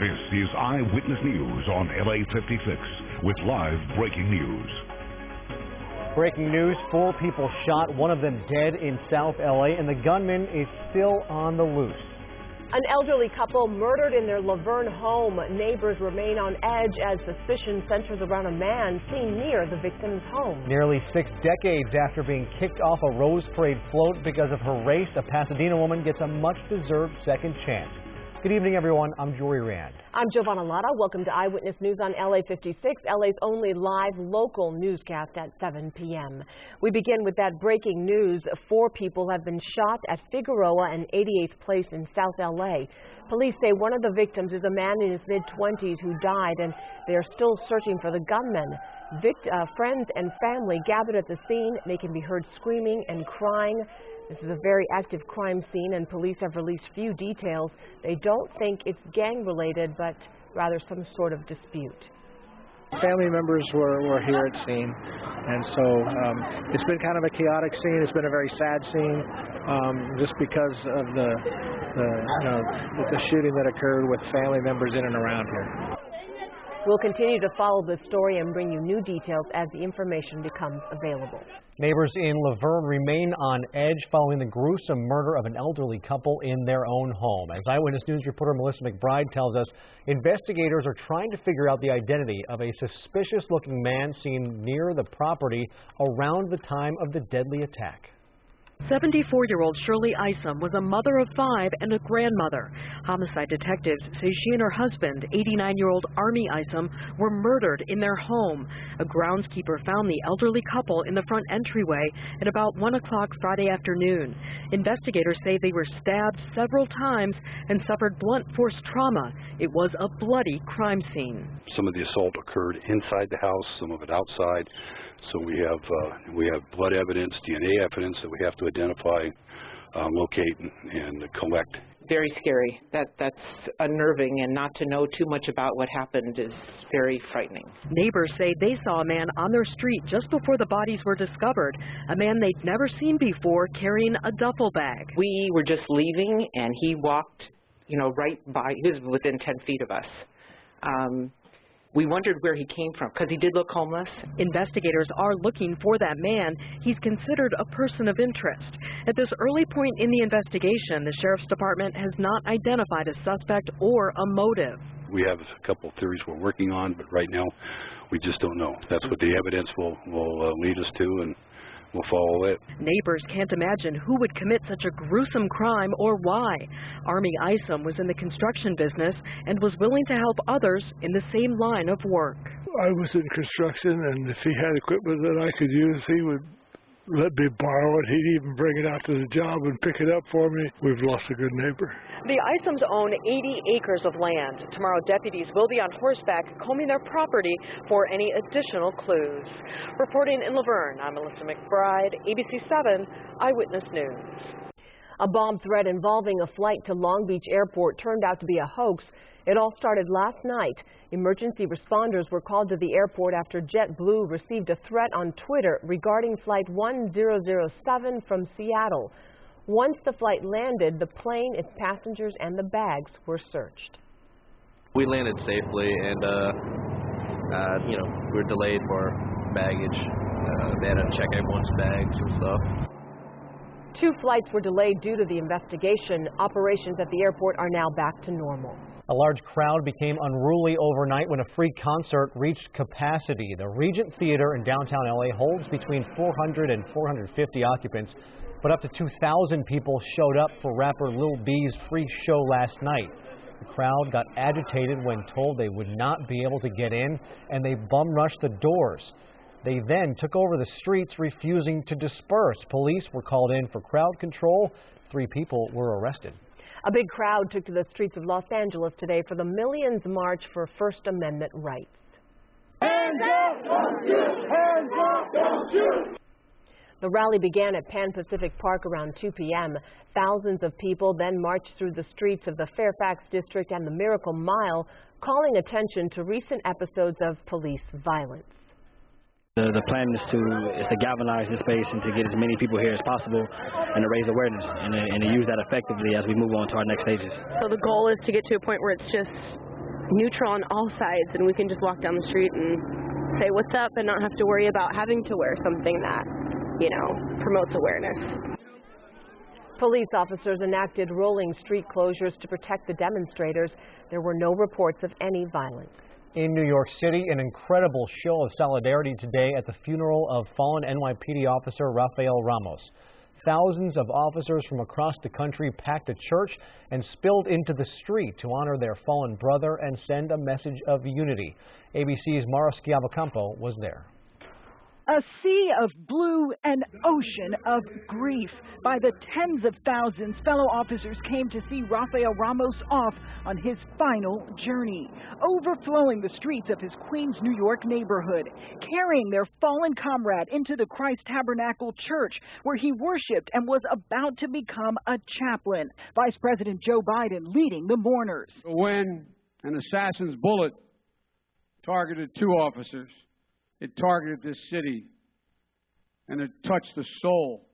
This is Eyewitness News on LA 56 with live breaking news. Breaking news, 4 people shot, one of them dead in South LA, and the gunman is still on the loose. An elderly couple murdered in their Laverne home. Neighbors remain on edge as suspicion centers around a man seen near the victim's home. Nearly 6 decades after being kicked off a Rose Parade float because of her race, a Pasadena woman gets a much-deserved second chance. Good evening, everyone. I'm Jory Rand. I'm Giovanna Lotta. Welcome to Eyewitness News on LA 56, LA's only live local newscast at 7 p.m. We begin with that breaking news. 4 people have been shot at Figueroa and 88th Place in South LA. Police say one of the victims is a man in his mid-20s who died, and they are still searching for the gunman. Friends and family gathered at the scene. They can be heard screaming and crying. This is a very active crime scene, and police have released few details. They don't think it's gang-related, but rather some sort of dispute. Family members were here at scene, and so it's been kind of a chaotic scene. It's been a very sad scene, just because of the shooting that occurred with family members in and around here. We'll continue to follow this story and bring you new details as the information becomes available. Neighbors in Laverne remain on edge following the gruesome murder of an elderly couple in their own home. As Eyewitness News reporter Melissa McBride tells us, investigators are trying to figure out the identity of a suspicious-looking man seen near the property around the time of the deadly attack. 74-year-old Shirley Isom was a mother of 5 and a grandmother. Homicide detectives say she and her husband, 89-year-old Army Isom, were murdered in their home. A groundskeeper found the elderly couple in the front entryway at about 1 o'clock Friday afternoon. Investigators say they were stabbed several times and suffered blunt force trauma. It was a bloody crime scene. Some of the assault occurred inside the house, some of it outside. So we have blood evidence, DNA evidence that we have to identify, locate, and collect. Very scary. That's unnerving, and not to know too much about what happened is very frightening. Neighbors say they saw a man on their street just before the bodies were discovered, a man they'd never seen before carrying a duffel bag. We were just leaving, and he walked, right by. He was within 10 feet of us. We wondered where he came from because he did look homeless. Investigators are looking for that man. He's considered a person of interest. At this early point in the investigation, the Sheriff's Department has not identified a suspect or a motive. We have a couple of theories we're working on, but right now we just don't know. That's what the evidence will lead us to, and we'll follow it. Neighbors can't imagine who would commit such a gruesome crime or why. Army Isom was in the construction business and was willing to help others in the same line of work. I was in construction, and if he had equipment that I could use, he would let me borrow it. He'd even bring it out to the job and pick it up for me. We've lost a good neighbor. The Isoms own 80 acres of land. Tomorrow, deputies will be on horseback combing their property for any additional clues. Reporting in Laverne, I'm Melissa McBride, ABC 7 Eyewitness News. A bomb threat involving a flight to Long Beach Airport turned out to be a hoax. It all started last night. Emergency responders were called to the airport after JetBlue received a threat on Twitter regarding Flight 1007 from Seattle. Once the flight landed, the plane, its passengers, and the bags were searched. We landed safely, and we were delayed for baggage. They had to check everyone's bags and stuff. 2 flights were delayed due to the investigation. Operations at the airport are now back to normal. A large crowd became unruly overnight when a free concert reached capacity. The Regent Theater in downtown LA holds between 400 and 450 occupants, but up to 2,000 people showed up for rapper Lil B's free show last night. The crowd got agitated when told they would not be able to get in, and they bum-rushed the doors. They then took over the streets, refusing to disperse. Police were called in for crowd control. 3 people were arrested. A big crowd took to the streets of Los Angeles today for the Millions March for First Amendment rights. Hands up, don't shoot! Hands up, don't shoot! The rally began at Pan Pacific Park around 2 p.m. Thousands of people then marched through the streets of the Fairfax District and the Miracle Mile, calling attention to recent episodes of police violence. The plan is to galvanize this space and to get as many people here as possible and to raise awareness and to use that effectively as we move on to our next stages. So the goal is to get to a point where it's just neutral on all sides, and we can just walk down the street and say what's up and not have to worry about having to wear something that, you know, promotes awareness. Police officers enacted rolling street closures to protect the demonstrators. There were no reports of any violence. In New York City, an incredible show of solidarity today at the funeral of fallen NYPD officer Rafael Ramos. Thousands of officers from across the country packed a church and spilled into the street to honor their fallen brother and send a message of unity. ABC's Mara Schiavocampo was there. A sea of blue and ocean of grief. By the tens of thousands, fellow officers came to see Rafael Ramos off on his final journey, overflowing the streets of his Queens, New York neighborhood, carrying their fallen comrade into the Christ Tabernacle Church, where he worshiped and was about to become a chaplain. Vice President Joe Biden leading the mourners. When an assassin's bullet targeted 2 officers, it targeted this city, and it touched the soul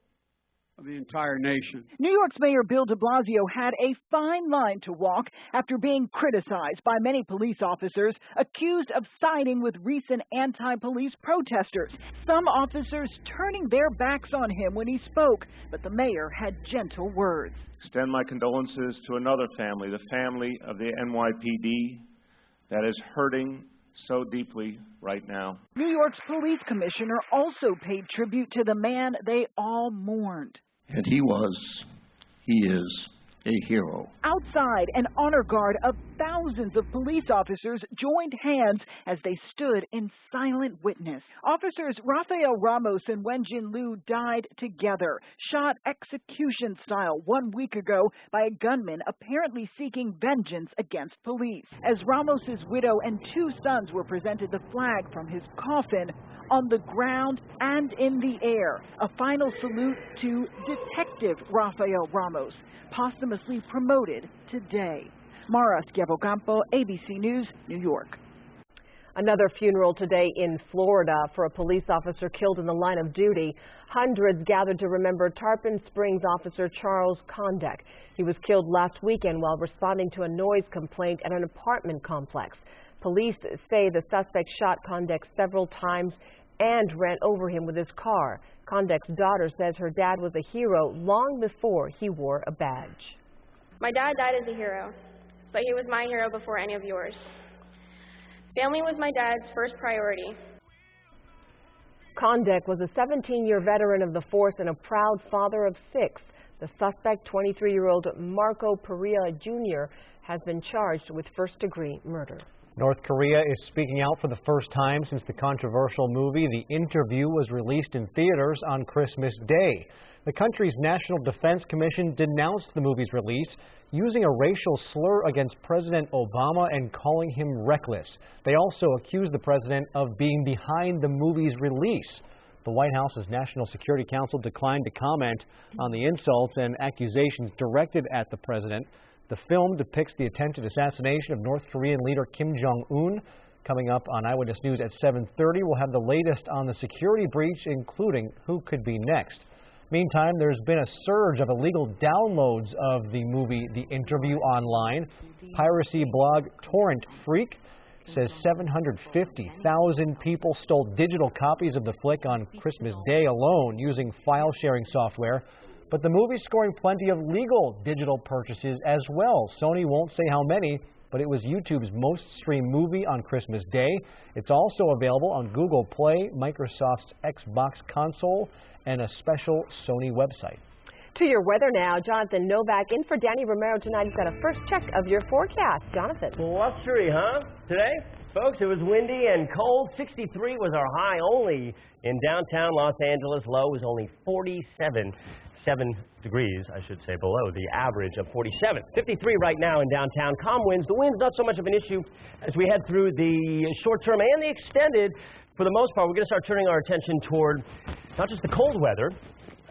of the entire nation. New York's Mayor Bill de Blasio had a fine line to walk after being criticized by many police officers accused of siding with recent anti-police protesters. Some officers turning their backs on him when he spoke, but the mayor had gentle words. Extend my condolences to another family, the family of the NYPD that is hurting so deeply right now. New York's police commissioner also paid tribute to the man they all mourned. And he is a hero. Outside, an honor guard of thousands of police officers joined hands as they stood in silent witness. Officers Rafael Ramos and Wenjin Liu died together, shot execution style 1 week ago by a gunman apparently seeking vengeance against police. As Ramos's widow and 2 sons were presented the flag from his coffin, on the ground and in the air, a final salute to Detective Rafael Ramos, posthumously promoted today. Mara Schiavocampo, ABC News, New York. Another funeral today in Florida for a police officer killed in the line of duty. Hundreds gathered to remember Tarpon Springs officer Charles Condek. He was killed last weekend while responding to a noise complaint at an apartment complex. Police say the suspect shot Condek several times and ran over him with his car. Condek's daughter says her dad was a hero long before he wore a badge. My dad died as a hero, but he was my hero before any of yours. Family was my dad's first priority. Condek was a 17-year veteran of the force and a proud father of 6. The suspect, 23-year-old Marco Perea Jr., has been charged with first-degree murder. North Korea is speaking out for the first time since the controversial movie The Interview was released in theaters on Christmas Day. The country's National Defense Commission denounced the movie's release, using a racial slur against President Obama and calling him reckless. They also accused the president of being behind the movie's release. The White House's National Security Council declined to comment on the insults and accusations directed at the president. The film depicts the attempted assassination of North Korean leader Kim Jong-un. Coming up on Eyewitness News at 7:30, we'll have the latest on the security breach, including who could be next. Meantime, there's been a surge of illegal downloads of the movie The Interview online. Piracy blog Torrent Freak says 750,000 people stole digital copies of the flick on Christmas Day alone using file sharing software. But the movie's scoring plenty of legal digital purchases as well. Sony won't say how many, but it was YouTube's most streamed movie on Christmas Day. It's also available on Google Play, Microsoft's Xbox console, and a special Sony website. To your weather now, Jonathan Novak in for Danny Romero tonight. He's got a first check of your forecast. Jonathan. Blustery, huh? Today, folks, it was windy and cold. 63 was our high only in downtown Los Angeles. Low was only 47 degrees, I should say, below the average of 47. 53 right now in downtown. Calm winds. The wind's not so much of an issue as we head through the short term and the extended. For the most part, we're going to start turning our attention toward not just the cold weather,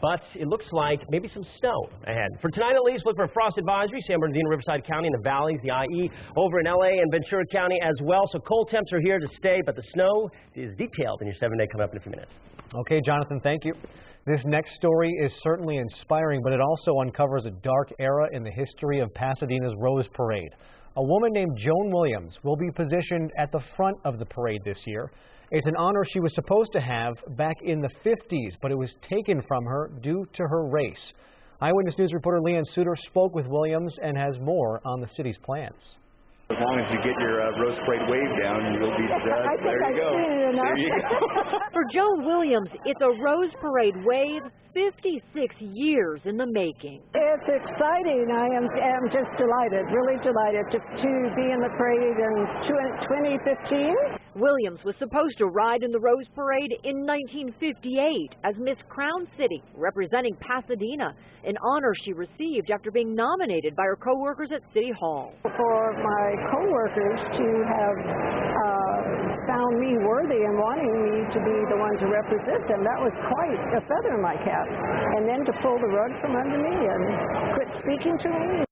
but it looks like maybe some snow ahead. For tonight at least, look for a frost advisory. San Bernardino, Riverside County, and the valleys, the IE, over in LA and Ventura County as well. So cold temps are here to stay, but the snow is detailed in your 7-day coming up in a few minutes. Okay, Jonathan, thank you. This next story is certainly inspiring, but it also uncovers a dark era in the history of Pasadena's Rose Parade. A woman named Joan Williams will be positioned at the front of the parade this year. It's an honor she was supposed to have back in the 50s, but it was taken from her due to her race. Eyewitness News reporter Leanne Suter spoke with Williams and has more on the city's plans. As long as you get your Rose Parade wave down, you'll be set. There you go. There you go. For Joan Williams, it's a Rose Parade wave 56 years in the making. It's exciting. I am just delighted, really delighted to be in the parade in 2015. Williams was supposed to ride in the Rose Parade in 1958 as Miss Crown City, representing Pasadena, an honor she received after being nominated by her co-workers at City Hall. For my co-workers to have found me worthy and wanting me to be the one to represent them, that was quite a feather in my cap. And then to pull the rug from under me and quit speaking to me.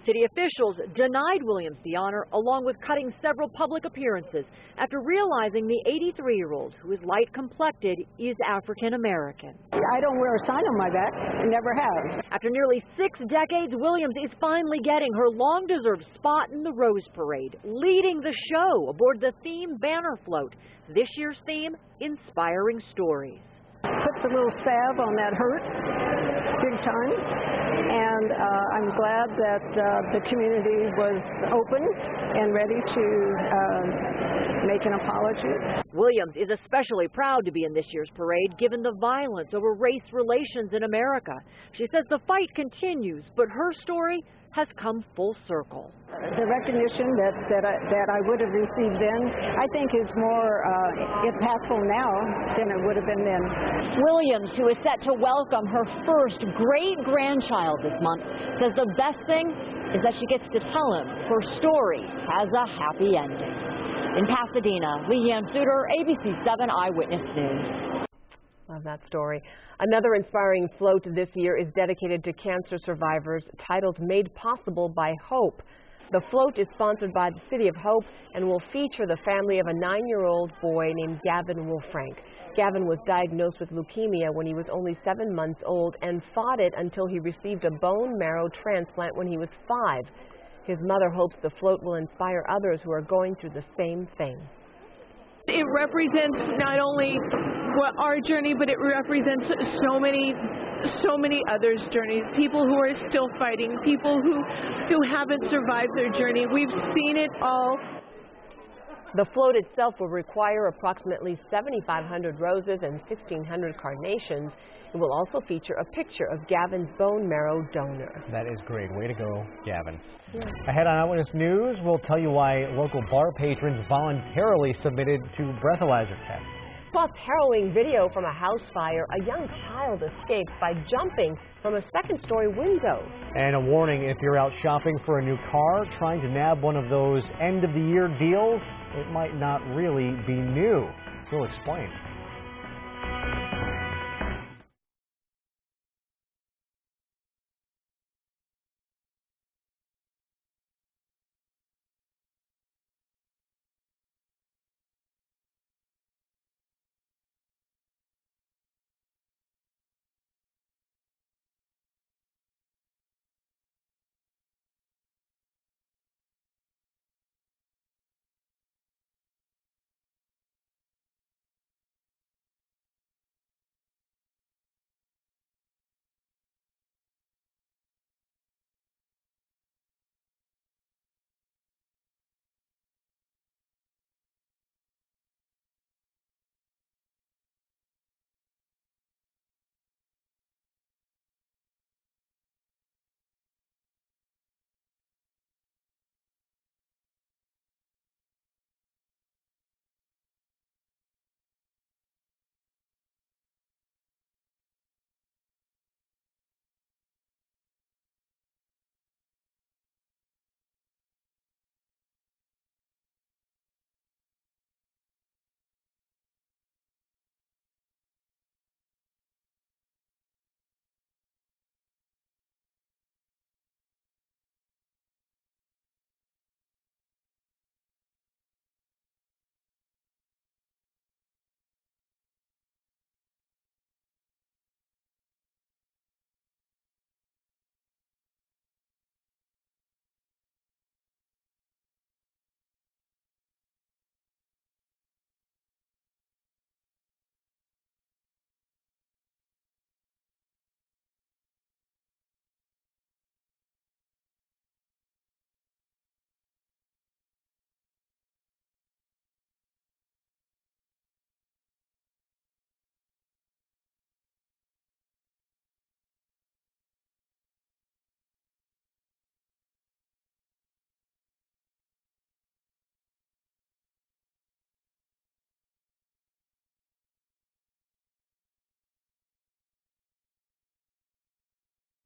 City officials denied Williams the honor, along with cutting several public appearances after realizing the 83-year-old, who is light-complected, is African-American. I don't wear a sign on my back. I never have. After nearly 6 decades, Williams is finally getting her long-deserved spot in the Rose Parade, leading the show aboard the theme banner float. This year's theme, Inspiring Stories. Puts a little salve on that hurt, big time. And I'm glad that the community was open and ready to make an apology. Williams is especially proud to be in this year's parade, given the violence over race relations in America. She says the fight continues, but her story has come full circle. The recognition that I would have received then, I think is more impactful now than it would have been then. Williams, who is set to welcome her first great-grandchild this month, says the best thing is that she gets to tell him her story has a happy ending. In Pasadena, Leanne Suter, ABC 7 Eyewitness News. Love that story. Another inspiring float this year is dedicated to cancer survivors, titled Made Possible by Hope. The float is sponsored by the City of Hope and will feature the family of a 9-year-old boy named Gavin Wolfrank. Gavin was diagnosed with leukemia when he was only 7 months old and fought it until he received a bone marrow transplant when he was 5. His mother hopes the float will inspire others who are going through the same thing. It represents not only what our journey, but it represents so many others' journeys. People who are still fighting, people who haven't survived their journey. We've seen it all. The float itself will require approximately 7,500 roses and 1,600 carnations. It will also feature a picture of Gavin's bone marrow donor. That is great. Way to go, Gavin. Yeah. Ahead on Eyewitness News, we'll tell you why local bar patrons voluntarily submitted to breathalyzer tests. Plus, harrowing video from a house fire. A young child escaped by jumping from a second-story window. And a warning, if you're out shopping for a new car, trying to nab one of those end-of-the-year deals, it might not really be new. We'll explain.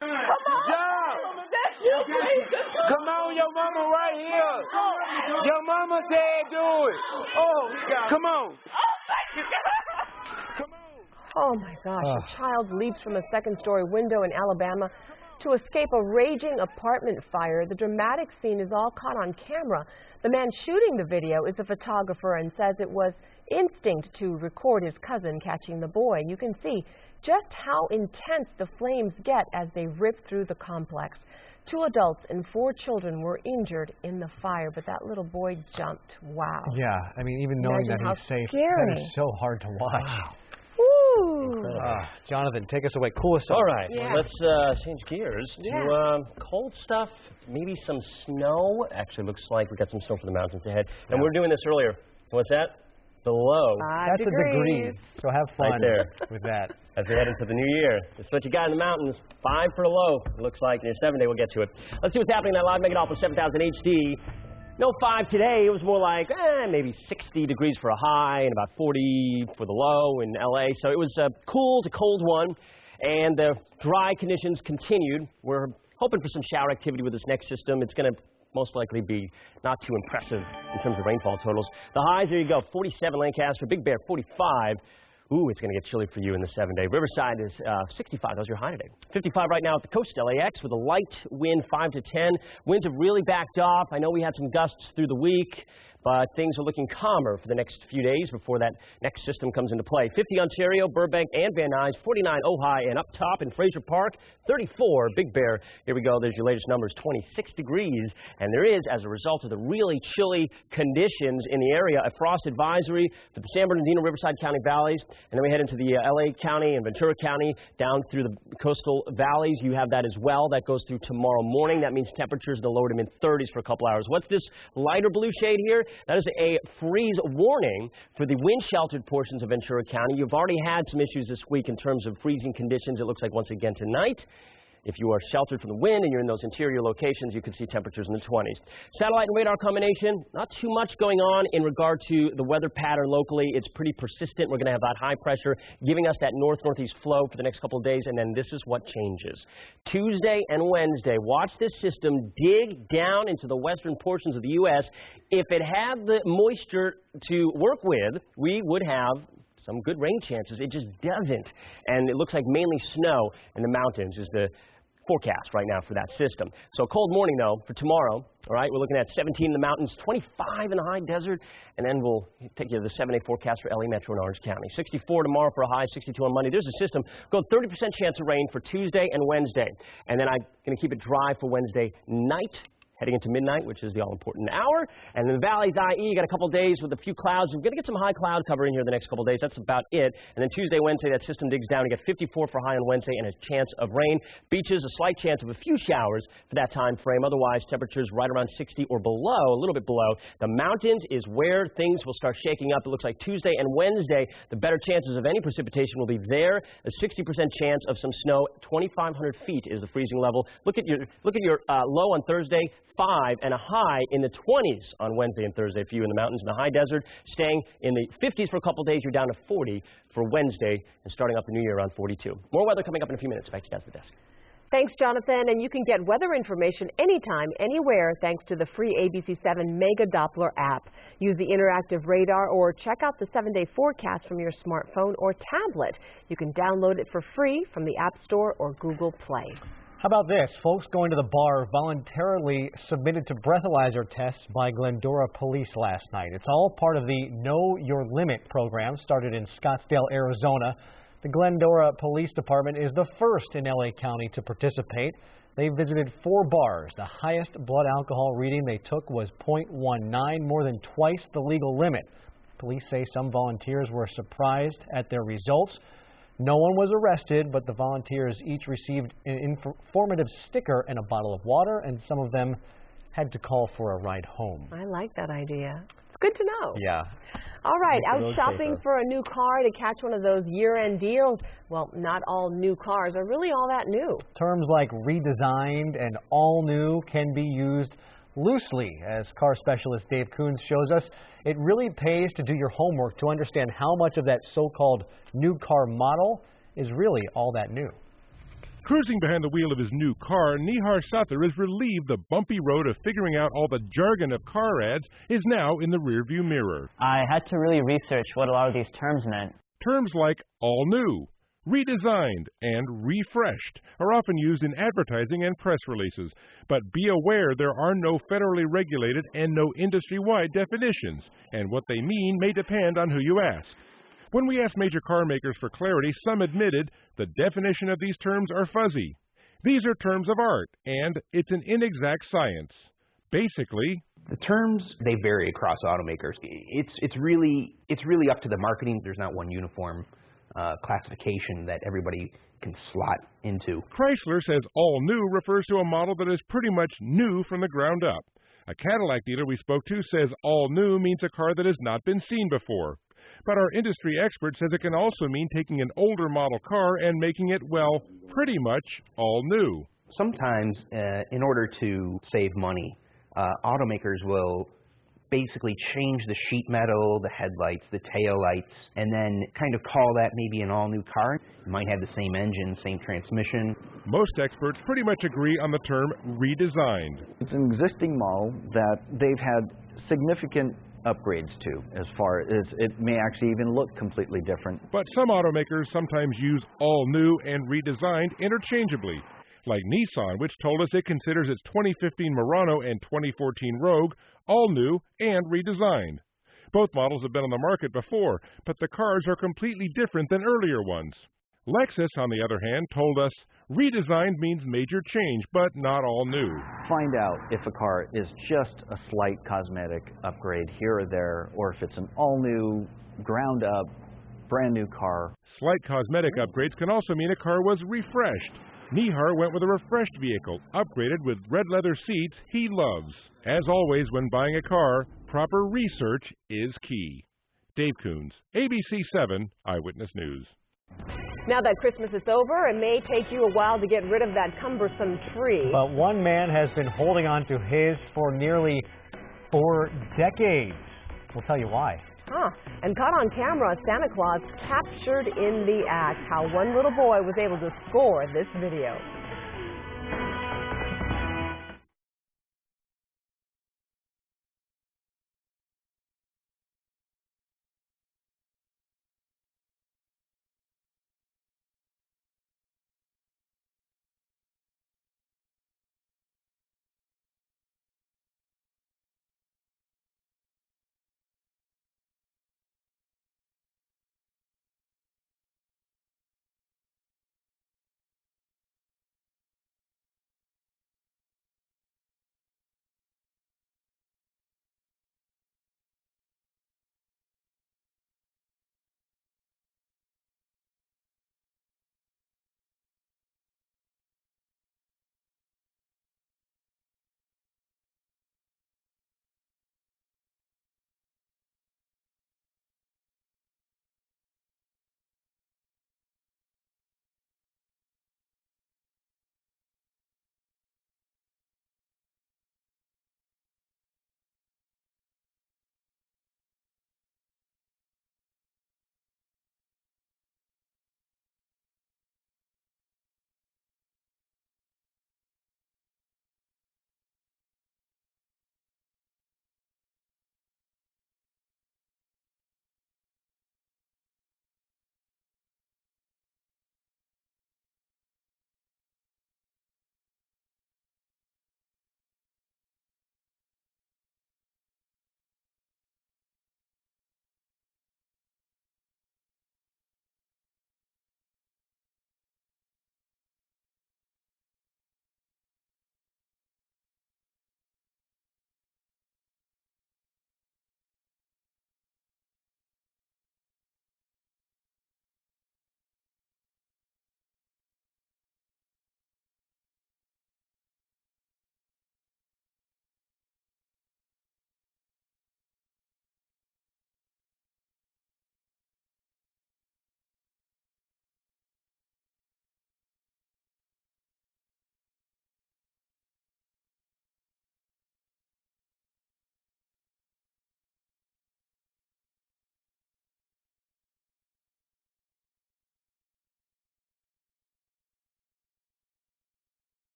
Come on. That's you, please. Come on, your mama right here. Your mama said do it. Oh, come on. Oh, my gosh. A child leaps from a second-story window in Alabama to escape a raging apartment fire. The dramatic scene is all caught on camera. The man shooting the video is a photographer and says it was instinct to record his cousin catching the boy. You can see just how intense the flames get as they rip through the complex. 2 adults and 4 children were injured in the fire, but that little boy jumped. Wow. Yeah, I mean, even knowing Imagine that he's safe, scary. that is so hard to watch. Wow. Ooh. Jonathan, take us away. Cool us up. All right, Yeah. let's change gears Yeah. to cold stuff, maybe some snow. Actually, looks like we got some snow for the mountains ahead. And we were doing this earlier. What's that? The low. That's a degree, so have fun Right there. with that. As we head into the new year. That's what you got in the mountains. 5 for a low, it looks like. And your 7-day, we'll get to it. Let's see what's happening in that live Megadolphin 7000 HD. No 5 today. It was more like maybe 60 degrees for a high and about 40 for the low in L.A. So it was a cool to cold one. And the dry conditions continued. We're hoping for some shower activity with this next system. It's going to most likely be not too impressive in terms of rainfall totals. The highs, there you go, 47 Lancaster, Big Bear 45. Ooh, it's going to get chilly for you in the 7-day. Riverside is 65. That was your high today. 55 right now at the coast, LAX, with a light wind, 5 to 10. Winds have really backed off. I know we had some gusts through the week, but things are looking calmer for the next few days before that next system comes into play. 50 Ontario, Burbank, and Van Nuys, 49 Ojai, and up top in Fraser Park, 34 Big Bear. Here we go. There's your latest numbers, 26 degrees. And there is, as a result of the really chilly conditions in the area, a frost advisory for the San Bernardino, Riverside County valleys. And then we head into the LA County and Ventura County down through the coastal valleys. You have that as well. That goes through tomorrow morning. That means temperatures in the lower to mid-30s for a couple hours. What's this lighter blue shade here? That is a freeze warning for the wind-sheltered portions of Ventura County. You've already had some issues this week in terms of freezing conditions. It looks like once again tonight. If you are sheltered from the wind and you're in those interior locations, you can see temperatures in the 20s. Satellite and radar combination, not too much going on in regard to the weather pattern locally. It's pretty persistent. We're going to have that high pressure giving us that north-northeast flow for the next couple of days, and then this is what changes. Tuesday and Wednesday, watch this system dig down into the western portions of the U.S. If it had the moisture to work with, we would have some good rain chances. It just doesn't. And it looks like mainly snow in the mountains is the forecast right now for that system. So a cold morning, though, for tomorrow. All right, we're looking at 17 in the mountains, 25 in the high desert, and then we'll take you to the 7-day forecast for LA Metro and Orange County. 64 tomorrow for a high, 62 on Monday. There's a system. Go 30% chance of rain for Tuesday and Wednesday. And then I'm going to keep it dry for Wednesday night, heading into midnight, which is the all-important hour. And in the valleys, IE, got a couple days with a few clouds. We're going to get some high cloud cover in here the next couple days. That's about it. And then Tuesday, Wednesday, that system digs down. You get 54 for high on Wednesday and a chance of rain. Beaches, a slight chance of a few showers for that time frame. Otherwise, temperatures right around 60 or below, a little bit below. The mountains is where things will start shaking up. It looks like Tuesday and Wednesday, the better chances of any precipitation will be there. A 60% chance of some snow. 2,500 feet is the freezing level. Look at your low on Thursday. 5 and a high in the 20s on Wednesday and Thursday for you in the mountains. In the high desert, staying in the 50s for a couple days. You're down to 40 for Wednesday and starting up the new year around 42. More weather coming up in a few minutes. Back to you guys at the desk. Thanks, Jonathan. And you can get weather information anytime, anywhere, thanks to the free ABC7 Mega Doppler app. Use the interactive radar or check out the 7-day forecast from your smartphone or tablet. You can download it for free from the App Store or Google Play. How about this? Folks going to the bar voluntarily submitted to breathalyzer tests by Glendora police last night. It's all part of the Know Your Limit program started in Scottsdale, Arizona. The Glendora Police Department is the first in LA County to participate. They visited 4 bars. The highest blood alcohol reading they took was .19, more than twice the legal limit. Police say some volunteers were surprised at their results. No one was arrested, but the volunteers each received an informative sticker and a bottle of water, and some of them had to call for a ride home. I like that idea. It's good to know. Yeah. All right, out shopping for a new car to catch one of those year-end deals. Well, not all new cars are really all that new. Terms like redesigned and all new can be used loosely. As car specialist Dave Coons shows us, it really pays to do your homework to understand how much of that so-called new car model is really all that new. Cruising behind the wheel of his new car, Nihar Sather is relieved the bumpy road of figuring out all the jargon of car ads is now in the rearview mirror. I had to really research what a lot of these terms meant. Terms like all new, redesigned, and refreshed are often used in advertising and press releases, but be aware there are no federally regulated and no industry-wide definitions, and what they mean may depend on who you ask. When we asked major car makers for clarity, some admitted the definition of these terms are fuzzy. These are terms of art, and it's an inexact science. Basically, the terms, they vary across automakers. It's really up to the marketing. There's not one uniform classification that everybody can slot into. Chrysler says all new refers to a model that is pretty much new from the ground up. A Cadillac dealer we spoke to says all new means a car that has not been seen before. But our industry expert says it can also mean taking an older model car and making it, well, pretty much all new. Sometimes, in order to save money, automakers will basically change the sheet metal, the headlights, the taillights, and then kind of call that maybe an all-new car. It might have the same engine, same transmission. Most experts pretty much agree on the term redesigned. It's an existing model that they've had significant upgrades to, as far as it may actually even look completely different. But some automakers sometimes use all new and redesigned interchangeably, like Nissan, which told us it considers its 2015 Murano and 2014 Rogue all new and redesigned. Both models have been on the market before, but the cars are completely different than earlier ones. Lexus, on the other hand, told us redesigned means major change, but not all new. Find out if a car is just a slight cosmetic upgrade here or there, or if it's an all-new, ground-up, brand-new car. Slight cosmetic upgrades can also mean a car was refreshed. Nihar went with a refreshed vehicle, upgraded with red leather seats he loves. As always, when buying a car, proper research is key. Dave Coons, ABC 7 Eyewitness News. Now that Christmas is over, it may take you a while to get rid of that cumbersome tree. But one man has been holding on to his for nearly 4 decades. We'll tell you why. And caught on camera, Santa Claus captured in the act. How one little boy was able to score this video.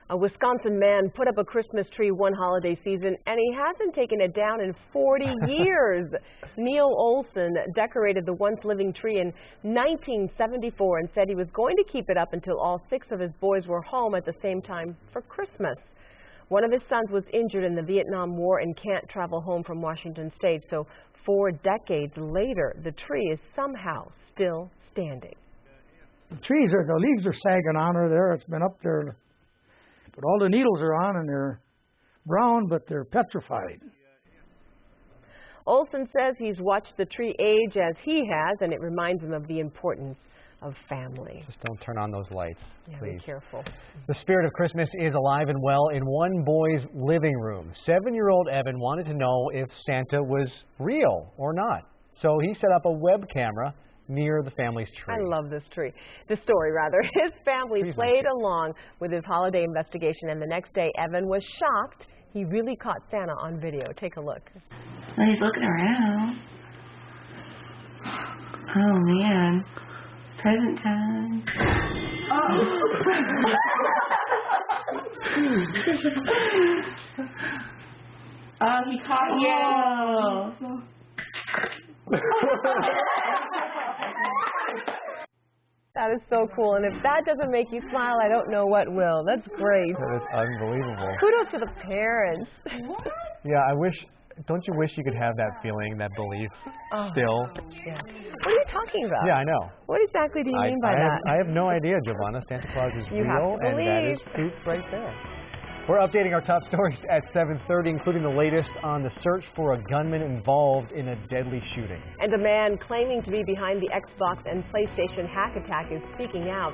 A Wisconsin man put up a Christmas tree one holiday season, and he hasn't taken it down in 40 years. Neil Olson decorated the once living tree in 1974 and said he was going to keep it up until all 6 of his boys were home at the same time for Christmas. One of his sons was injured in the Vietnam War and can't travel home from Washington State, so 4 decades later, the tree is somehow still standing. The leaves are sagging on her there. It's been up there. But all the needles are on, and they're brown, but they're petrified. Olson says he's watched the tree age as he has, and it reminds him of the importance of family. Just don't turn on those lights, please. Be careful. The spirit of Christmas is alive and well in one boy's living room. 7-year-old Evan wanted to know if Santa was real or not. So he set up a web camera near the family's tree. I love this tree. The story, rather. His family played along with his holiday investigation, and the next day, Evan was shocked. He really caught Santa on video. Take a look. Well, he's looking around. Oh, man. Present time. Oh, he caught you. That is so cool, and if that doesn't make you smile, I don't know what will. That's great. That is unbelievable. Kudos to the parents. Yeah, don't you wish you could have that feeling, that belief still? Yeah. What are you talking about? Yeah, I know. What exactly do you mean by that? I have no idea, Giovanna. Santa Claus is You real, have to and that is believe. proof right there. We're updating our top stories at 7:30, including the latest on the search for a gunman involved in a deadly shooting. And a man claiming to be behind the Xbox and PlayStation hack attack is speaking out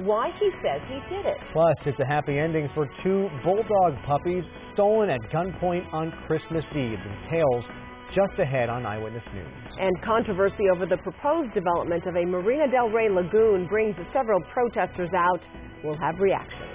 why he says he did it. Plus, it's a happy ending for 2 bulldog puppies stolen at gunpoint on Christmas Eve. Details just ahead on Eyewitness News. And controversy over the proposed development of a Marina del Rey lagoon brings several protesters out. We'll have reaction.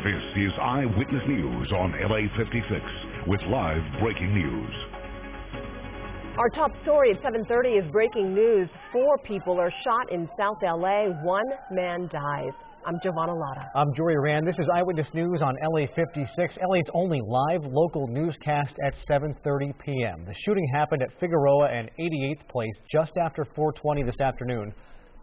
This is Eyewitness News on LA 56 with live breaking news. Our top story at 7:30 is breaking news. 4 people are shot in South LA. 1 man dies. I'm Giovanna Lotta. I'm Jory Rand. This is Eyewitness News on LA 56, LA's only live local newscast at 7:30 p.m. The shooting happened at Figueroa and 88th Place just after 4:20 this afternoon.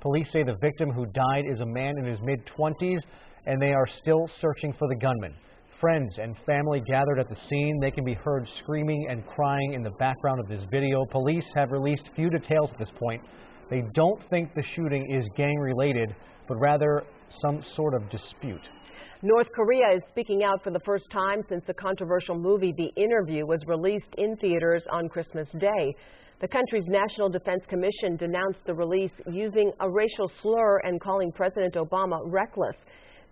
Police say the victim who died is a man in his mid-20s, and they are still searching for the gunman. Friends and family gathered at the scene. They can be heard screaming and crying in the background of this video. Police have released few details at this point. They don't think the shooting is gang-related, but rather some sort of dispute. North Korea is speaking out for the first time since the controversial movie The Interview was released in theaters on Christmas Day. The country's National Defense Commission denounced the release using a racial slur and calling President Obama reckless.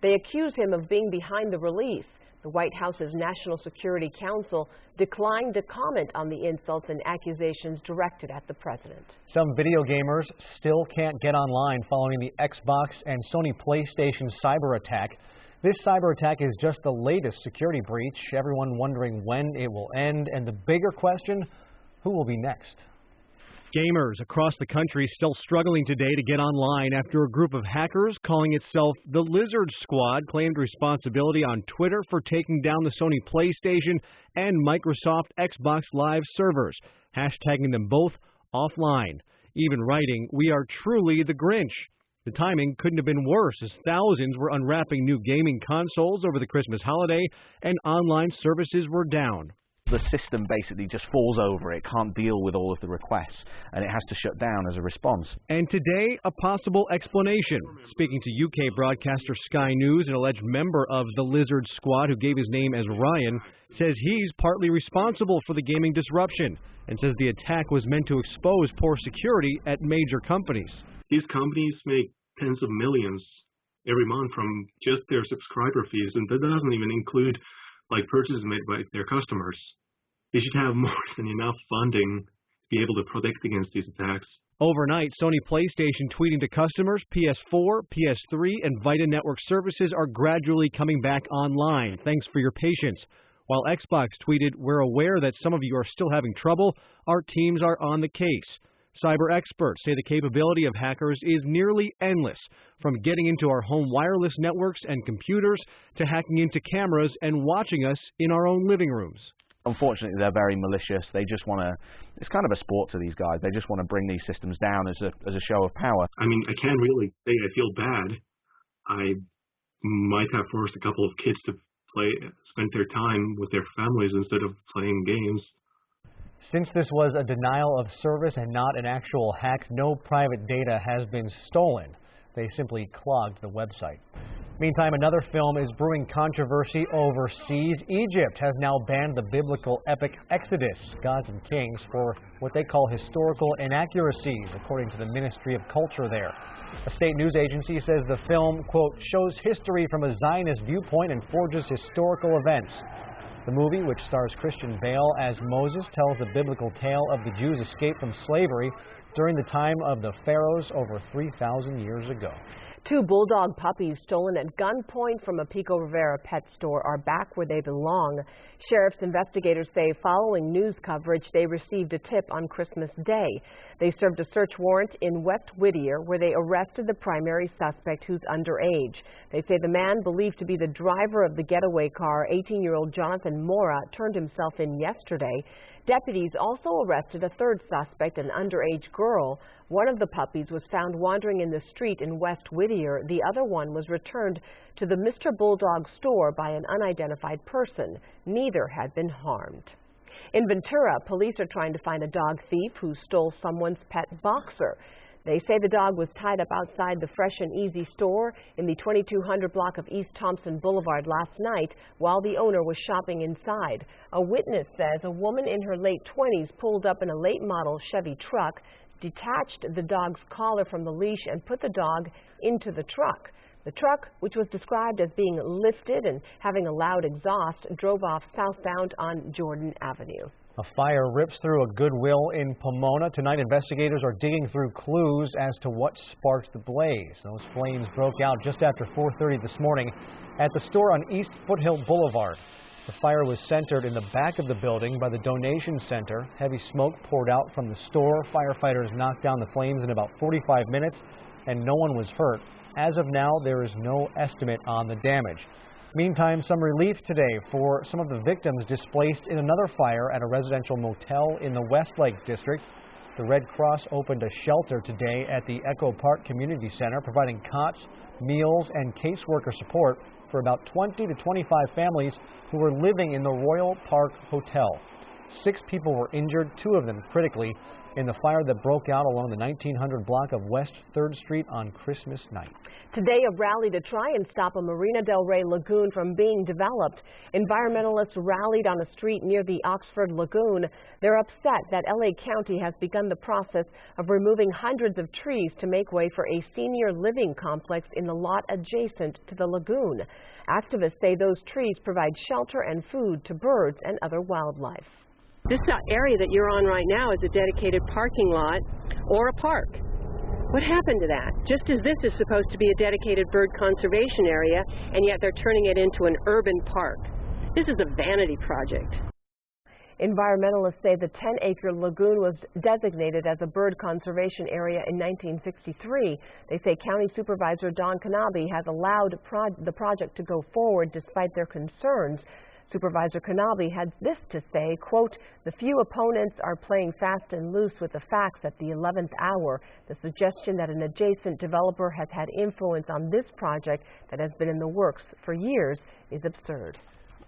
They accuse him of being behind the release. The White House's National Security Council declined to comment on the insults and accusations directed at the president. Some video gamers still can't get online following the Xbox and Sony PlayStation cyber attack. This cyber attack is just the latest security breach. Everyone wondering when it will end, and the bigger question, who will be next? Gamers across the country still struggling today to get online after a group of hackers calling itself the Lizard Squad claimed responsibility on Twitter for taking down the Sony PlayStation and Microsoft Xbox Live servers, hashtagging them both offline. Even writing, "We are truly the Grinch." The timing couldn't have been worse as thousands were unwrapping new gaming consoles over the Christmas holiday and online services were down. The system basically just falls over. It can't deal with all of the requests, and it has to shut down as a response. And today, a possible explanation. Speaking to UK broadcaster Sky News, an alleged member of the Lizard Squad, who gave his name as Ryan, says he's partly responsible for the gaming disruption and says the attack was meant to expose poor security at major companies. These companies make tens of millions every month from just their subscriber fees, and that doesn't even include purchases made by their customers. They should have more than enough funding to be able to protect against these attacks. Overnight, Sony PlayStation tweeting to customers, PS4, PS3, and Vita Network services are gradually coming back online. Thanks for your patience. While Xbox tweeted, "We're aware that some of you are still having trouble. Our teams are on the case." Cyber experts say the capability of hackers is nearly endless, from getting into our home wireless networks and computers to hacking into cameras and watching us in our own living rooms. Unfortunately, they're very malicious. They just want to, it's kind of a sport to these guys. They just want to bring these systems down as a show of power. I mean, I can't really say I feel bad. I might have forced a couple of kids to spend their time with their families instead of playing games. Since this was a denial of service and not an actual hack, no private data has been stolen. They simply clogged the website. Meantime, another film is brewing controversy overseas. Egypt has now banned the biblical epic Exodus, Gods and Kings, for what they call historical inaccuracies, according to the Ministry of Culture there. A state news agency says the film, quote, shows history from a Zionist viewpoint and forges historical events. The movie, which stars Christian Bale as Moses, tells the biblical tale of the Jews' escape from slavery during the time of the pharaohs over 3,000 years ago. 2 bulldog puppies stolen at gunpoint from a Pico Rivera pet store are back where they belong. Sheriff's investigators say following news coverage, they received a tip on Christmas Day. They served a search warrant in West Whittier where they arrested the primary suspect, who's underage. They say the man, believed to be the driver of the getaway car, 18-year-old Jonathan Mora, turned himself in yesterday. Deputies also arrested a 3rd suspect, an underage girl. One of the puppies was found wandering in the street in West Whittier. The other one was returned to the Mr. Bulldog store by an unidentified person. Neither had been harmed. In Ventura, police are trying to find a dog thief who stole someone's pet boxer. They say the dog was tied up outside the Fresh and Easy store in the 2200 block of East Thompson Boulevard last night while the owner was shopping inside. A witness says a woman in her late 20s pulled up in a late model Chevy truck, detached the dog's collar from the leash, and put the dog into the truck. The truck, which was described as being lifted and having a loud exhaust, drove off southbound on Jordan Avenue. A fire rips through a Goodwill in Pomona. Tonight, investigators are digging through clues as to what sparked the blaze. Those flames broke out just after 4:30 this morning at the store on East Foothill Boulevard. The fire was centered in the back of the building by the donation center. Heavy smoke poured out from the store. Firefighters knocked down the flames in about 45 minutes, and no one was hurt. As of now, there is no estimate on the damage. Meantime, some relief today for some of the victims displaced in another fire at a residential motel in the Westlake district. The Red Cross opened a shelter today at the Echo Park Community Center, providing cots, meals, and caseworker support for about 20 to 25 families who were living in the Royal Park Hotel. 6 people were injured, 2 of them critically, in the fire that broke out along the 1900 block of West 3rd Street on Christmas night. Today, a rally to try and stop a Marina del Rey lagoon from being developed. Environmentalists rallied on a street near the Oxford Lagoon. They're upset that LA County has begun the process of removing hundreds of trees to make way for a senior living complex in the lot adjacent to the lagoon. Activists say those trees provide shelter and food to birds and other wildlife. This area that you're on right now is a dedicated parking lot or a park. What happened to that? Just as this is supposed to be a dedicated bird conservation area, and yet they're turning it into an urban park. This is a vanity project. Environmentalists say the 10-acre lagoon was designated as a bird conservation area in 1963. They say County Supervisor Don Knabe has allowed the project to go forward despite their concerns. Supervisor Knabe had this to say, quote, "The few opponents are playing fast and loose with the facts at the 11th hour. The suggestion that an adjacent developer has had influence on this project that has been in the works for years is absurd."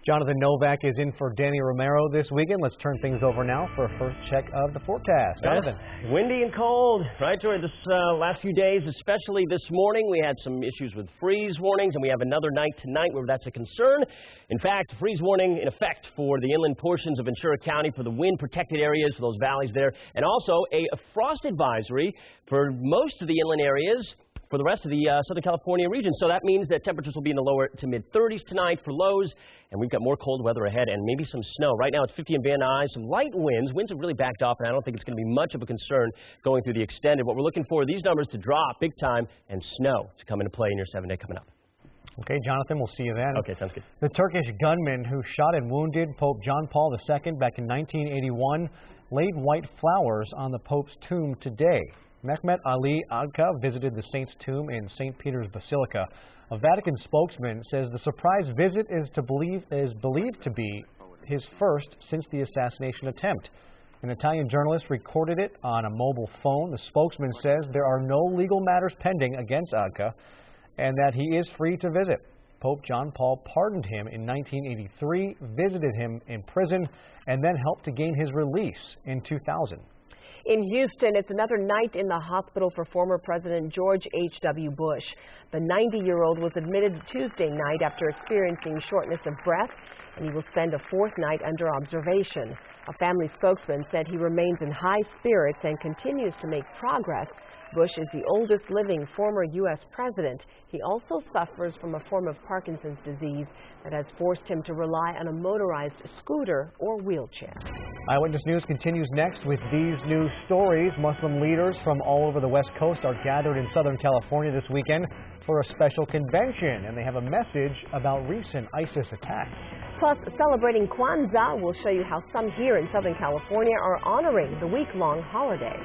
Jonathan Novak is in for Danny Romero this weekend. Let's turn things over now for a first check of the forecast. Jonathan. Windy and cold, right, Joy? This last few days, especially this morning, we had some issues with freeze warnings, and we have another night tonight where that's a concern. In fact, freeze warning in effect for the inland portions of Ventura County for the wind-protected areas, for those valleys there, and also a frost advisory for most of the inland areas for the rest of the Southern California region. So that means that temperatures will be in the lower to mid-30s tonight for lows, and we've got more cold weather ahead and maybe some snow. Right now it's 50 in Van Nuys, some light winds. Winds have really backed off, and I don't think it's going to be much of a concern going through the extended. What we're looking for, these numbers to drop big time and snow to come into play in your 7-day coming up. Okay, Jonathan, we'll see you then. Okay, sounds good. The Turkish gunman who shot and wounded Pope John Paul II back in 1981 laid white flowers on the Pope's tomb today. Mehmet Ali Agca visited the saint's tomb in St. Peter's Basilica. A Vatican spokesman says the surprise visit is believed to be his first since the assassination attempt. An Italian journalist recorded it on a mobile phone. The spokesman says there are no legal matters pending against Agca and that he is free to visit. Pope John Paul pardoned him in 1983, visited him in prison, and then helped to gain his release in 2000. In Houston, it's another night in the hospital for former President George H.W. Bush. The 90-year-old was admitted Tuesday night after experiencing shortness of breath, and he will spend a 4th night under observation. A family spokesman said he remains in high spirits and continues to make progress. Bush is the oldest living former U.S. president. He also suffers from a form of Parkinson's disease that has forced him to rely on a motorized scooter or wheelchair. Eyewitness News continues next with these news stories. Muslim leaders from all over the West Coast are gathered in Southern California this weekend for a special convention, and they have a message about recent ISIS attacks. Plus, celebrating Kwanzaa, we'll show you how some here in Southern California are honoring the week-long holiday.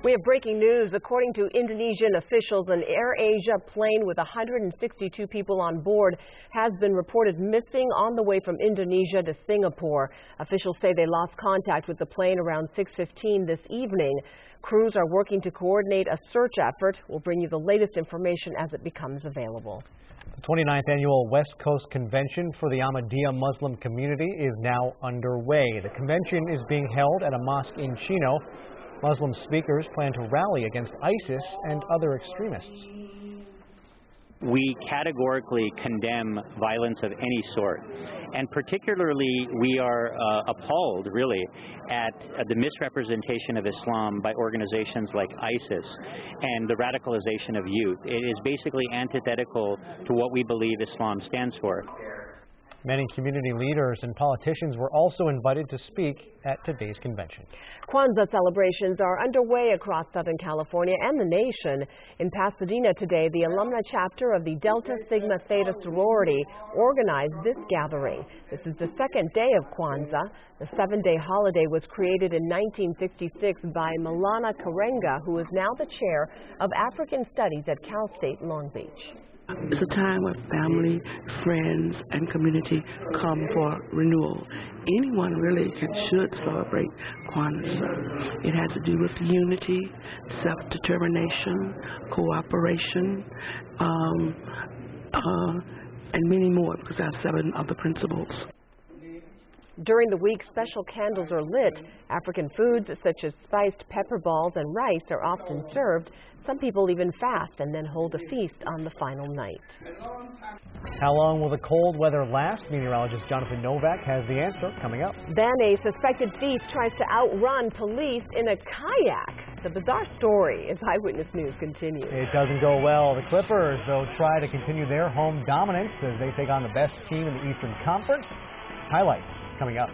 We have breaking news. According to Indonesian officials, an AirAsia plane with 162 people on board has been reported missing on the way from Indonesia to Singapore. Officials say they lost contact with the plane around 6:15 this evening. Crews are working to coordinate a search effort. We'll bring you the latest information as it becomes available. The 29th annual West Coast Convention for the Ahmadiyya Muslim community is now underway. The convention is being held at a mosque in Chino. Muslim speakers plan to rally against ISIS and other extremists. We categorically condemn violence of any sort, and particularly we are appalled, really, at the misrepresentation of Islam by organizations like ISIS and the radicalization of youth. It is basically antithetical to what we believe Islam stands for. Many community leaders and politicians were also invited to speak at today's convention. Kwanzaa celebrations are underway across Southern California and the nation. In Pasadena today, the alumni chapter of the Delta Sigma Theta sorority organized this gathering. This is the second day of Kwanzaa. The 7-day holiday was created in 1966 by Maulana Karenga, who is now the chair of African Studies at Cal State Long Beach. It's a time where family, friends, and community come for renewal. Anyone really should celebrate Kwanzaa. It has to do with unity, self-determination, cooperation, and many more, because I have 7 of the principles. During the week, special candles are lit. African foods such as spiced pepper balls and rice are often served. Some people even fast and then hold a feast on the final night. How long will the cold weather last? Meteorologist Jonathan Novak has the answer coming up. Then a suspected thief tries to outrun police in a kayak. The bizarre story as Eyewitness News continues. It doesn't go well. The Clippers, though, try to continue their home dominance as they take on the best team in the Eastern Conference. Highlights coming up.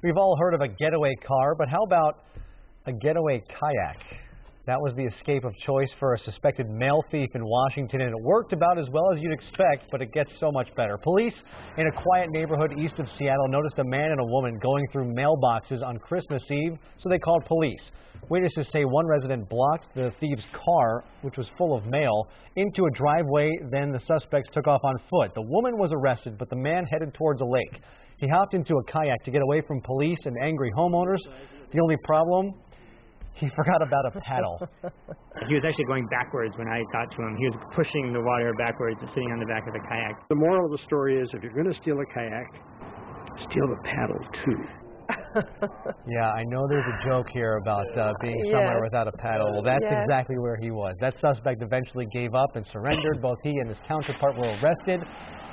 We've all heard of a getaway car, but how about a getaway kayak? That was the escape of choice for a suspected mail thief in Washington, and it worked about as well as you'd expect, but it gets so much better. Police in a quiet neighborhood east of Seattle noticed a man and a woman going through mailboxes on Christmas Eve, so they called police. Witnesses say one resident blocked the thief's car, which was full of mail, into a driveway. Then the suspects took off on foot. The woman was arrested, but the man headed towards a lake. He hopped into a kayak to get away from police and angry homeowners. The only problem? He forgot about a paddle. He was actually going backwards when I got to him. He was pushing the water backwards and sitting on the back of the kayak. The moral of the story is if you're going to steal a kayak, steal the paddle too. Yeah, I know there's a joke here about being somewhere without a paddle. Well, that's exactly where he was. That suspect eventually gave up and surrendered. Both he and his counterpart were arrested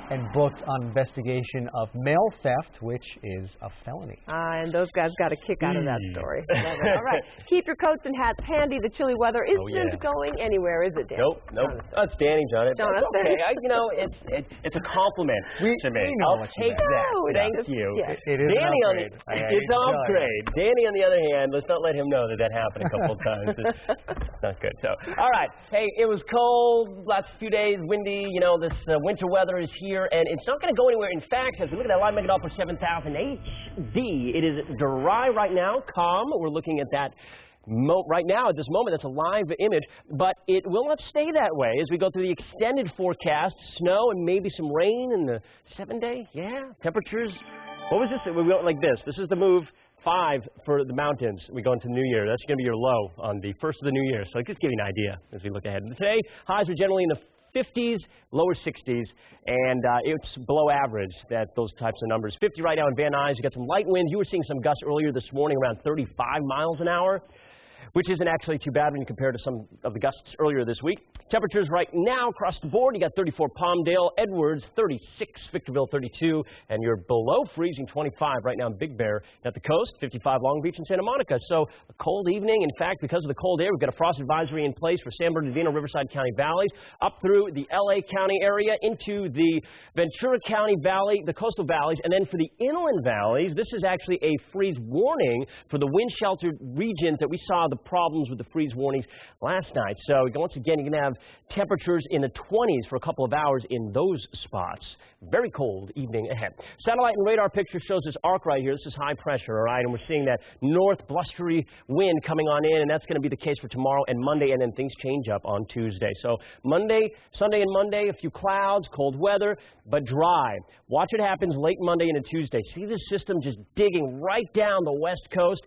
and booked on investigation of mail theft, which is a felony. And those guys got a kick out of that story. All right. Keep your coats and hats handy. The chilly weather isn't going anywhere, is it, Dan? Nope. That's Danny, John. It's Jonathan. okay. It's a compliment to me. know I'll what you take meant. that. Thank you. Yes. It is Danny an upgrade. it's an upgrade. Danny, on the other hand, let's not let him know that happened a couple of times. It's not good. So, all right. Hey, it was cold last few days, windy. You know, this winter weather is here. And it's not going to go anywhere. In fact, as we look at that live Megadoppler 7000 HD, it is dry right now, calm. We're looking at that right now, at this moment. That's a live image, but it will not stay that way as we go through the extended forecast. Snow and maybe some rain in the 7-day. Yeah, temperatures. What was this? We went like this. This is the move 5 for the mountains. We go into New Year. That's going to be your low on the first of the New Year. So just give you an idea as we look ahead. And today, highs are generally in the 50s, lower 60s, and it's below average, those types of numbers. 50 right now in Van Nuys. You got some light winds. You were seeing some gusts earlier this morning around 35 miles an hour, which isn't actually too bad when you compare to some of the gusts earlier this week. Temperatures right now across the board. You got 34 Palmdale, Edwards 36, Victorville 32, and you're below freezing 25 right now in Big Bear. At the coast, 55 Long Beach and Santa Monica. So a cold evening. In fact, because of the cold air, we've got a frost advisory in place for San Bernardino, Riverside County valleys, up through the LA County area into the Ventura County Valley, the coastal valleys, and then for the inland valleys, this is actually a freeze warning for the wind sheltered regions that we saw the problems with the freeze warnings last night. So once again, you're going to have temperatures in the 20s for a couple of hours in those spots. Very cold evening ahead. Satellite and radar picture shows this arc right here. This is high pressure, all right? And we're seeing that north blustery wind coming on in, and that's going to be the case for tomorrow and Monday, and then things change up on Tuesday. So Monday, Sunday and Monday, a few clouds, cold weather, but dry. Watch what happens late Monday into Tuesday. See this system just digging right down the west coast.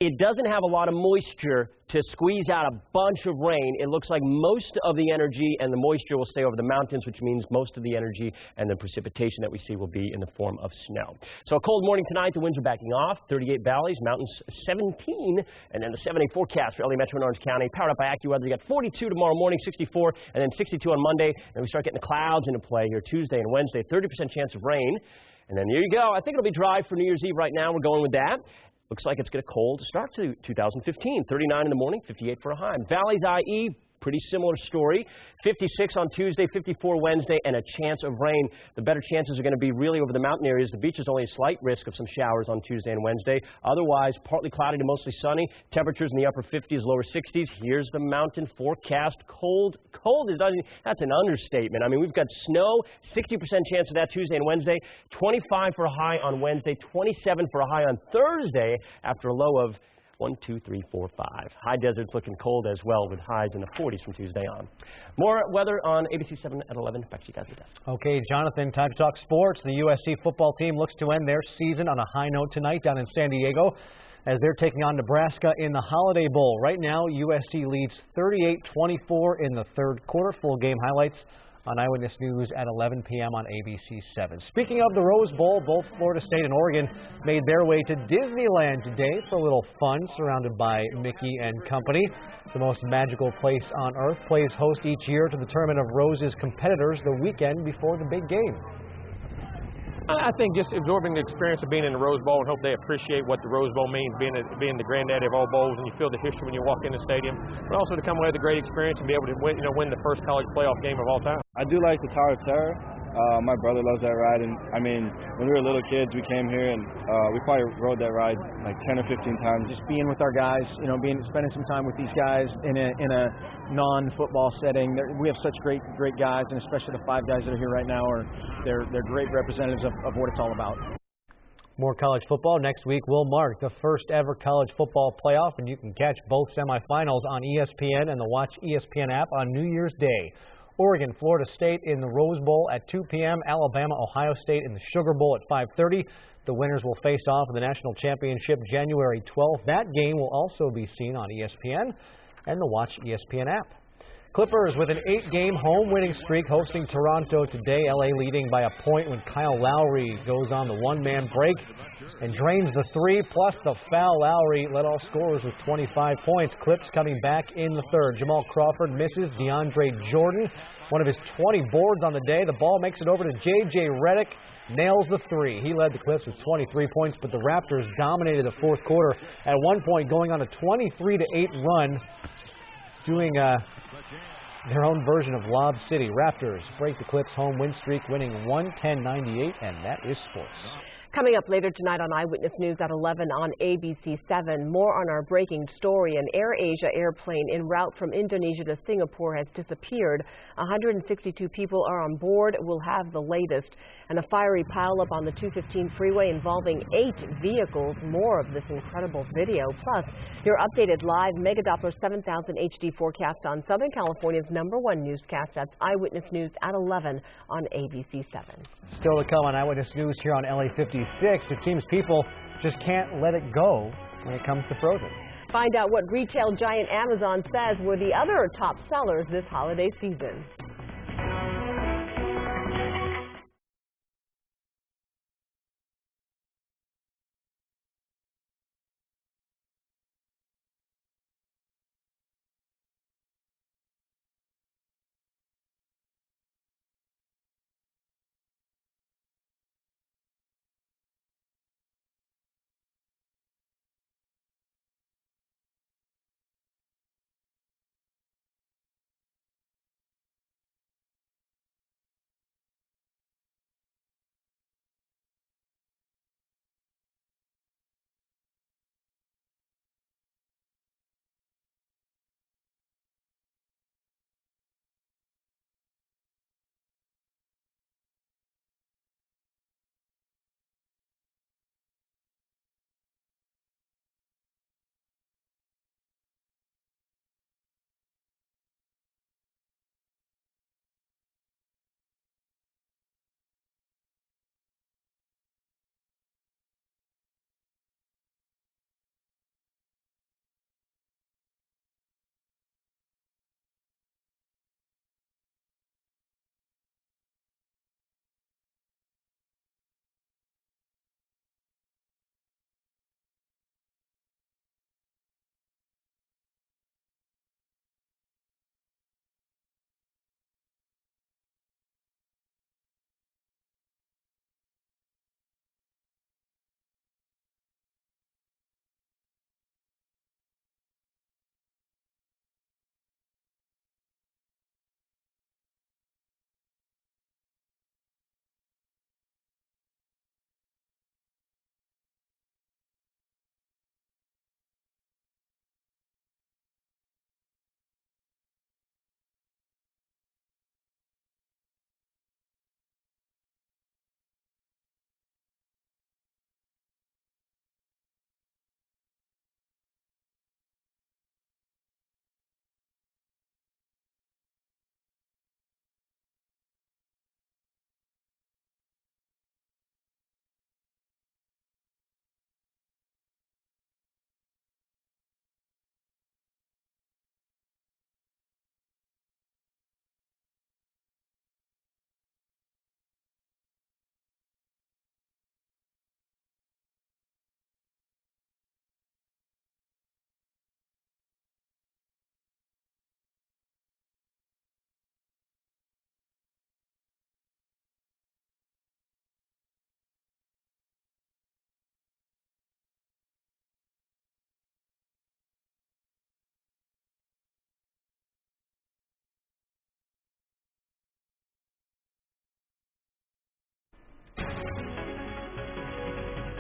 It doesn't have a lot of moisture to squeeze out a bunch of rain. It looks like most of the energy and the moisture will stay over the mountains, which means most of the energy and the precipitation that we see will be in the form of snow. So a cold morning tonight. The winds are backing off. 38 valleys, mountains 17, and then the 7-day forecast for LA Metro and Orange County. Powered up by AccuWeather. You got 42 tomorrow morning, 64, and then 62 on Monday. And we start getting the clouds into play here Tuesday and Wednesday. 30% chance of rain. And then there you go. I think it'll be dry for New Year's Eve right now. We're going with that. Looks like it's going to cold start to 2015. 39 in the morning, 58 for a high. Valleys, IE, pretty similar story. 56 on Tuesday, 54 Wednesday, and a chance of rain. The better chances are going to be really over the mountain areas. The beach is only a slight risk of some showers on Tuesday and Wednesday. Otherwise, partly cloudy to mostly sunny. Temperatures in the upper 50s, lower 60s. Here's the mountain forecast. Cold. Cold is, that's an understatement. I mean, we've got snow, 60% chance of that Tuesday and Wednesday. 25 for a high on Wednesday. 27 for a high on Thursday after a low of 1, 2, 3, 4, 5. High desert's looking cold as well with highs in the 40s from Tuesday on. More weather on ABC 7 at 11. Back to you guys at the desk. Okay, Jonathan, time to talk sports. The USC football team looks to end their season on a high note tonight down in San Diego as they're taking on Nebraska in the Holiday Bowl. Right now, USC leads 38-24 in the third quarter. Full game highlights on Eyewitness News at 11 p.m. on ABC 7. Speaking of the Rose Bowl, both Florida State and Oregon made their way to Disneyland today for a little fun, surrounded by Mickey and company. The most magical place on earth plays host each year to the Tournament of Roses competitors the weekend before the big game. I think just absorbing the experience of being in the Rose Bowl and hope they appreciate what the Rose Bowl means, being the granddaddy of all bowls, and you feel the history when you walk in the stadium, but also to come away with a great experience and be able to win the first college playoff game of all time. I do like the Tower of Terror. My brother loves that ride, and I mean, when we were little kids, we came here and we probably rode that ride like 10 or 15 times. Just being with our guys, you know, spending some time with these guys in a non-football setting. We have such great guys, and especially the 5 guys that are here right now they're great representatives of what it's all about. More college football next week will mark the first ever college football playoff, and you can catch both semifinals on ESPN and the Watch ESPN app on New Year's Day. Oregon, Florida State in the Rose Bowl at 2 p.m. Alabama, Ohio State in the Sugar Bowl at 5:30. The winners will face off in the national championship January 12th. That game will also be seen on ESPN and the Watch ESPN app. Clippers with an 8-game home winning streak hosting Toronto today. LA leading by a point when Kyle Lowry goes on the one-man break and drains the three plus the foul. Lowry led all scorers with 25 points. Clips coming back in the third. Jamal Crawford misses. DeAndre Jordan, one of his 20 boards on the day. The ball makes it over to J.J. Redick. Nails the three. He led the Clips with 23 points, but the Raptors dominated the fourth quarter at one point, going on a 23-8 run, doing their own version of Lob City. Raptors break the Clips' home win streak, winning 110-98, and that is sports. Coming up later tonight on Eyewitness News at 11 on ABC 7, more on our breaking story. An AirAsia airplane en route from Indonesia to Singapore has disappeared. 162 people are on board. We'll have the latest. And a fiery pileup on the 215 freeway involving 8 vehicles. More of this incredible video. Plus, your updated live Megadoppler 7000 HD forecast on Southern California's #1 newscast. That's Eyewitness News at 11 on ABC 7. Still to come on Eyewitness News here on LA 56. It seems people just can't let it go when it comes to Frozen. Find out what retail giant Amazon says were the other top sellers this holiday season.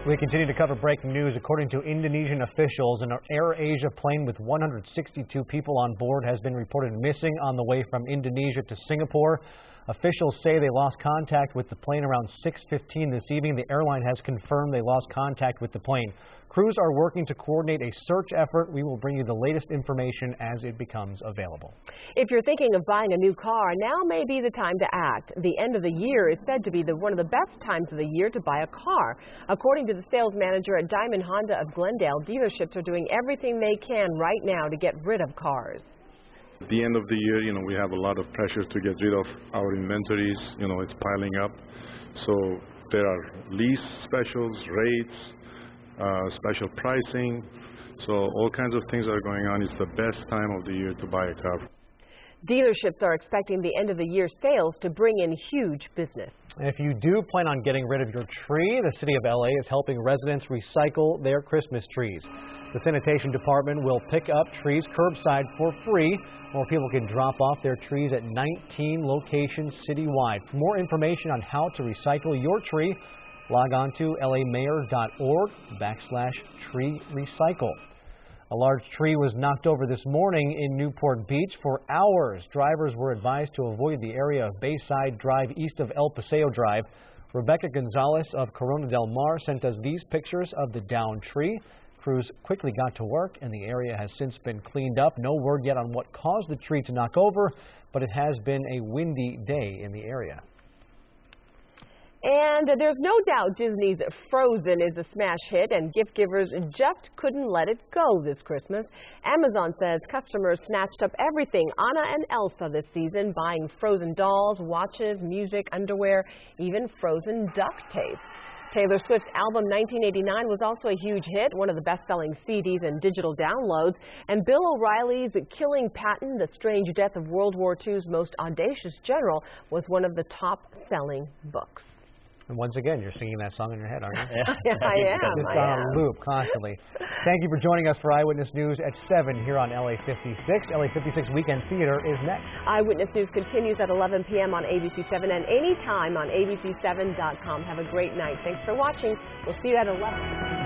We continue to cover breaking news. According to Indonesian officials, an AirAsia plane with 162 people on board has been reported missing on the way from Indonesia to Singapore. Officials say they lost contact with the plane around 6:15 this evening. The airline has confirmed they lost contact with the plane. Crews are working to coordinate a search effort. We will bring you the latest information as it becomes available. If you're thinking of buying a new car, now may be the time to act. The end of the year is said to be one of the best times of the year to buy a car. According to the sales manager at Diamond Honda of Glendale, dealerships are doing everything they can right now to get rid of cars. At the end of the year, we have a lot of pressures to get rid of our inventories. It's piling up. So there are lease specials, rates, special pricing. So all kinds of things are going on. It's the best time of the year to buy a car. Dealerships are expecting the end of the year sales to bring in huge business. If you do plan on getting rid of your tree, the City of LA is helping residents recycle their Christmas trees. The sanitation department will pick up trees curbside for free. More people can drop off their trees at 19 locations citywide. For more information on how to recycle your tree, log on to lamayor.org/tree recycle. A large tree was knocked over this morning in Newport Beach. For hours, drivers were advised to avoid the area of Bayside Drive east of El Paseo Drive. Rebecca Gonzalez of Corona del Mar sent us these pictures of the downed tree. Crews quickly got to work and the area has since been cleaned up. No word yet on what caused the tree to knock over, but it has been a windy day in the area. And there's no doubt Disney's Frozen is a smash hit and gift givers just couldn't let it go this Christmas. Amazon says customers snatched up everything Anna and Elsa this season, buying Frozen dolls, watches, music, underwear, even Frozen duct tape. Taylor Swift's album 1989 was also a huge hit, one of the best-selling CDs and digital downloads. And Bill O'Reilly's Killing Patton, The Strange Death of World War II's Most Audacious General, was one of the top-selling books. And once again, you're singing that song in your head, aren't you? Yeah, I am. It's on a loop constantly. Thank you for joining us for Eyewitness News at 7 here on LA 56. LA 56 Weekend Theater is next. Eyewitness News continues at 11 p.m. on ABC7 and anytime on abc7.com. Have a great night. Thanks for watching. We'll see you at 11.